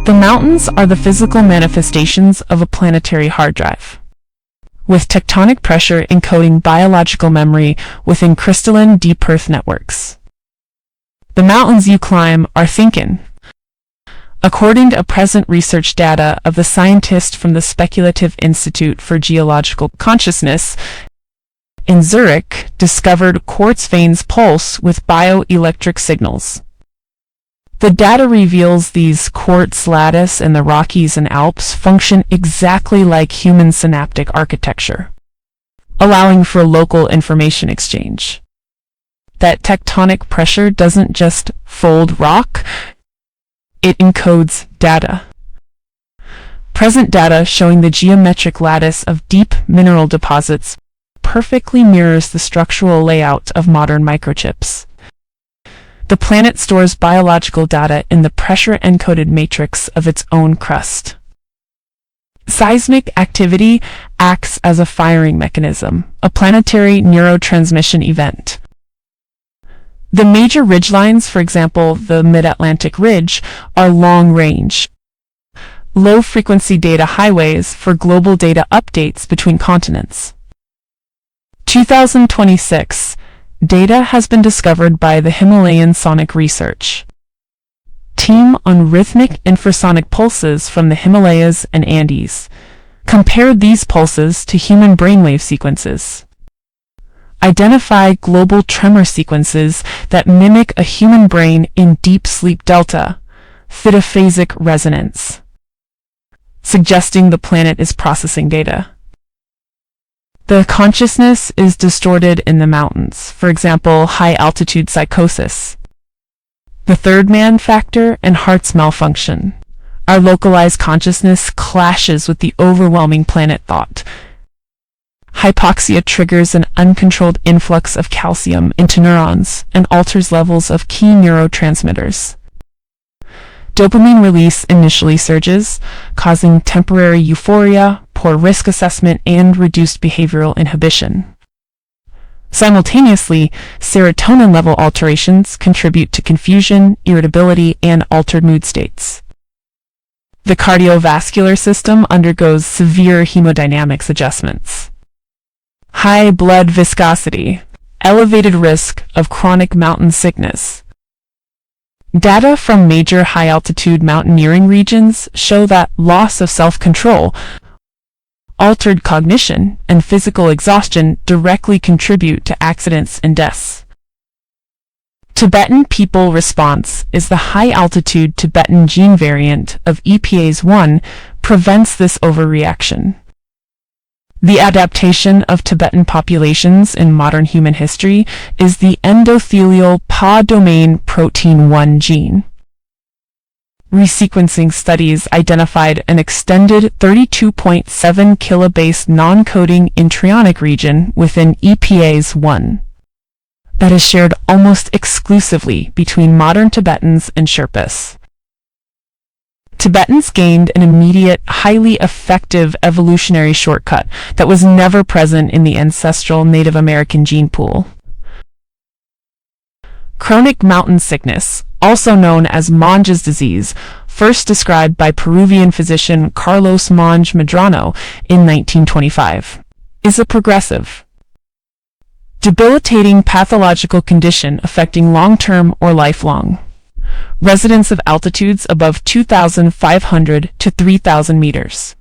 The mountains are the physical manifestations of a planetary hard drive, with tectonic pressure encoding biological memory within crystalline deep earth networks. The mountains you climb are thinking. According to present research data of the scientist from the Speculative Institute for Geological Consciousness in Zurich, discovered quartz veins pulse with bioelectric signals. The data reveals these quartz lattice in the Rockies and Alps function exactly like human synaptic architecture, allowing for local information exchange. That tectonic pressure doesn't just fold rock, it encodes data. Present data showing the geometric lattice of deep mineral deposits perfectly mirrors the structural layout of modern microchips. The planet stores biological data in the pressure-encoded matrix of its own crust. Seismic activity acts as a firing mechanism, a planetary neurotransmission event. The major ridgelines, for example, the Mid-Atlantic Ridge, are long-range, low-frequency data highways for global data updates between continents. 2026. Data has been discovered by the Himalayan Sonic Research Team on rhythmic infrasonic pulses from the Himalayas and Andes. Compared these pulses to human brainwave sequences. Identify global tremor sequences that mimic a human brain in deep sleep delta, thetaphasic resonance, suggesting the planet is processing data. The consciousness is distorted in the mountains, for example, high-altitude psychosis. The third man factor and heart's malfunction. Our localized consciousness clashes with the overwhelming planet thought. Hypoxia triggers an uncontrolled influx of calcium into neurons and alters levels of key neurotransmitters. Dopamine release initially surges, causing temporary euphoria, poor risk assessment, and reduced behavioral inhibition. Simultaneously, serotonin level alterations contribute to confusion, irritability, and altered mood states. The cardiovascular system undergoes severe hemodynamics adjustments. High blood viscosity, elevated risk of chronic mountain sickness. Data from major high-altitude mountaineering regions show that loss of self-control, altered cognition, and physical exhaustion directly contribute to accidents and deaths. Tibetan people response is the high-altitude Tibetan gene variant of EPase-1 prevents this overreaction. The adaptation of Tibetan populations in modern human history is the endothelial PA domain protein 1 gene. Resequencing studies identified an extended 32.7 kilobase non-coding intrionic region within EPase-1 that is shared almost exclusively between modern Tibetans and Sherpas. Tibetans gained an immediate, highly effective evolutionary shortcut that was never present in the ancestral Native American gene pool. Chronic mountain sickness, also known as Monge's disease, first described by Peruvian physician Carlos Monge Medrano in 1925, is a progressive, debilitating pathological condition affecting long-term or lifelong residents of altitudes above 2,500 to 3,000 meters.